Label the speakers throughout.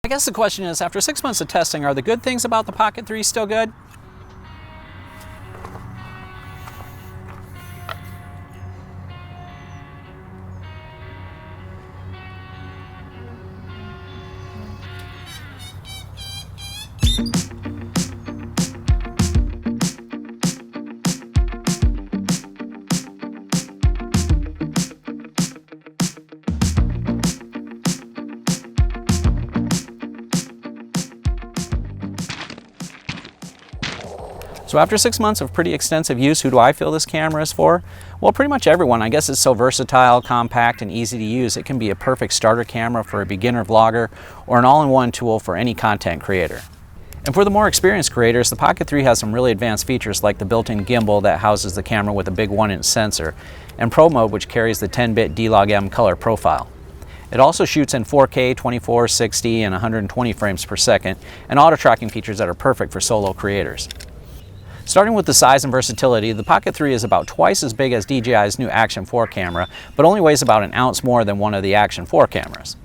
Speaker 1: guess the question is, after 6 months of testing, are the good things about the Pocket 3 still good? So after 6 months of pretty extensive use, who do I feel this camera is for? Well, pretty much everyone. I guess it's so versatile, compact, and easy to use. It can be a perfect starter camera for a beginner vlogger or an all-in-one tool for any content creator. And for the more experienced creators, the Pocket 3 has some really advanced features like the built-in gimbal that houses the camera with a big 1-inch sensor, and Pro Mode, which carries the 10-bit D-Log-M color profile. It also shoots in 4K, 24, 60, and 120 frames per second, and auto-tracking features that are perfect for solo creators. Starting with the size and versatility, the Pocket 3 is about twice as big as DJI's new Action 4 camera, but only weighs about an ounce more than one of the Action 4 cameras.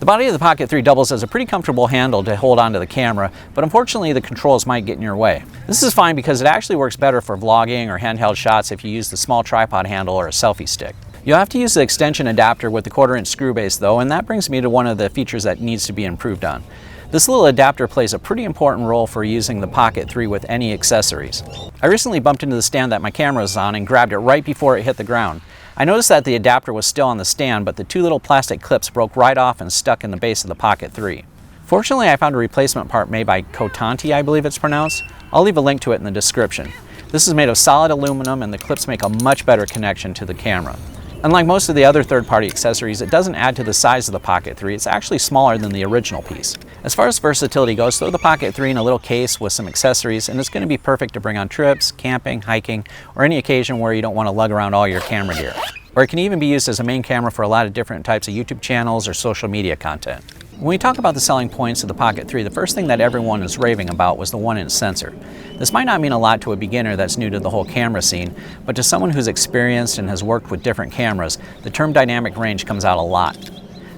Speaker 1: The body of the Pocket 3 doubles as a pretty comfortable handle to hold onto the camera, but unfortunately the controls might get in your way. This is fine because it actually works better for vlogging or handheld shots if you use the small tripod handle or a selfie stick. You'll have to use the extension adapter with the 1/4-inch screw base though, and that brings me to one of the features that needs to be improved on. This little adapter plays a pretty important role for using the Pocket 3 with any accessories. I recently bumped into the stand that my camera is on and grabbed it right before it hit the ground. I noticed that the adapter was still on the stand, but the two little plastic clips broke right off and stuck in the base of the Pocket 3. Fortunately, I found a replacement part made by Cotanti, I believe it's pronounced. I'll leave a link to it in the description. This is made of solid aluminum and the clips make a much better connection to the camera. Unlike most of the other third-party accessories, it doesn't add to the size of the Pocket 3. It's actually smaller than the original piece. As far as versatility goes, throw the Pocket 3 in a little case with some accessories and it's going to be perfect to bring on trips, camping, hiking, or any occasion where you don't want to lug around all your camera gear. Or it can even be used as a main camera for a lot of different types of YouTube channels or social media content. When we talk about the selling points of the Pocket 3, the first thing that everyone is raving about was the 1-inch sensor. This might not mean a lot to a beginner that's new to the whole camera scene, but to someone who's experienced and has worked with different cameras, the term dynamic range comes out a lot.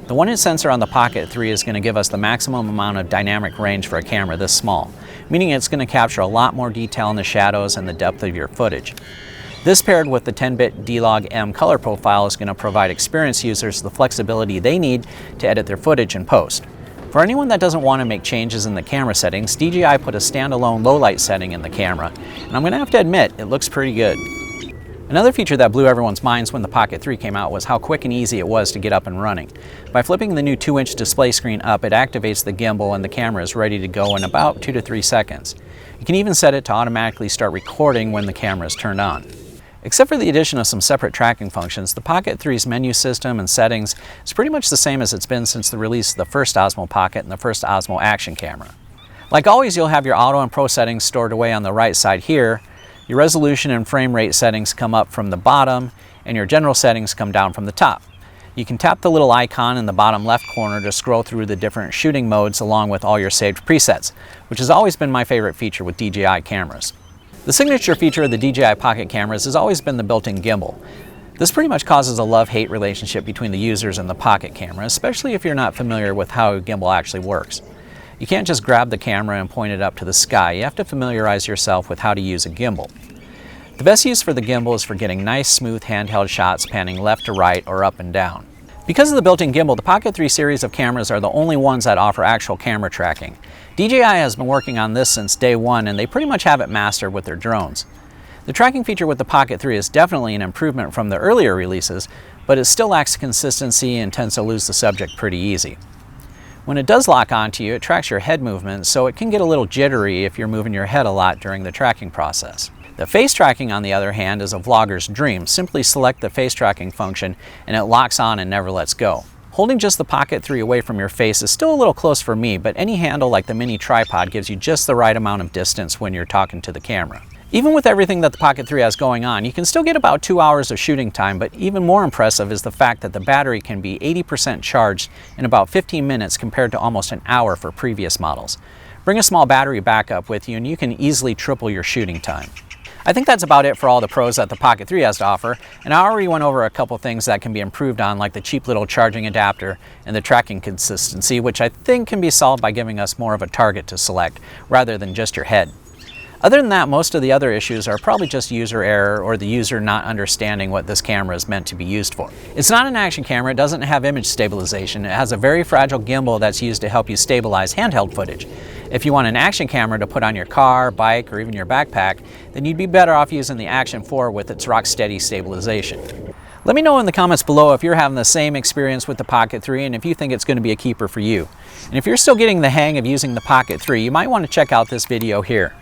Speaker 1: The 1-inch sensor on the Pocket 3 is going to give us the maximum amount of dynamic range for a camera this small, meaning it's going to capture a lot more detail in the shadows and the depth of your footage. This paired with the 10-bit D-Log-M color profile is going to provide experienced users the flexibility they need to edit their footage in post. For anyone that doesn't want to make changes in the camera settings, DJI put a standalone low light setting in the camera, and I'm going to have to admit, it looks pretty good. Another feature that blew everyone's minds when the Pocket 3 came out was how quick and easy it was to get up and running. By flipping the new 2-inch display screen up, it activates the gimbal and the camera is ready to go in about 2 to 3 seconds. You can even set it to automatically start recording when the camera is turned on. Except for the addition of some separate tracking functions, the Pocket 3's menu system and settings is pretty much the same as it's been since the release of the first Osmo Pocket and the first Osmo Action camera. Like always, you'll have your auto and pro settings stored away on the right side here, your resolution and frame rate settings come up from the bottom, and your general settings come down from the top. You can tap the little icon in the bottom left corner to scroll through the different shooting modes along with all your saved presets, which has always been my favorite feature with DJI cameras. The signature feature of the DJI Pocket cameras has always been the built-in gimbal. This pretty much causes a love-hate relationship between the users and the Pocket camera, especially if you're not familiar with how a gimbal actually works. You can't just grab the camera and point it up to the sky. You have to familiarize yourself with how to use a gimbal. The best use for the gimbal is for getting nice, smooth handheld shots panning left to right or up and down. Because of the built-in gimbal, the Pocket 3 series of cameras are the only ones that offer actual camera tracking. DJI has been working on this since day one and they pretty much have it mastered with their drones. The tracking feature with the Pocket 3 is definitely an improvement from the earlier releases, but it still lacks consistency and tends to lose the subject pretty easy. When it does lock onto you, it tracks your head movement, so it can get a little jittery if you're moving your head a lot during the tracking process. The face tracking, on the other hand, is a vlogger's dream. Simply select the face tracking function and it locks on and never lets go. Holding just the Pocket 3 away from your face is still a little close for me, but any handle like the mini tripod gives you just the right amount of distance when you're talking to the camera. Even with everything that the Pocket 3 has going on, you can still get about 2 hours of shooting time, but even more impressive is the fact that the battery can be 80% charged in about 15 minutes compared to almost an hour for previous models. Bring a small battery backup with you and you can easily triple your shooting time. I think that's about it for all the pros that the Pocket 3 has to offer, and I already went over a couple things that can be improved on, like the cheap little charging adapter and the tracking consistency, which I think can be solved by giving us more of a target to select rather than just your head. Other than that, most of the other issues are probably just user error or the user not understanding what this camera is meant to be used for. It's not an action camera, it doesn't have image stabilization, it has a very fragile gimbal that's used to help you stabilize handheld footage. If you want an action camera to put on your car, bike, or even your backpack, then you'd be better off using the Action 4 with its rock-steady stabilization. Let me know in the comments below if you're having the same experience with the Pocket 3 and if you think it's going to be a keeper for you. And if you're still getting the hang of using the Pocket 3, you might want to check out this video here.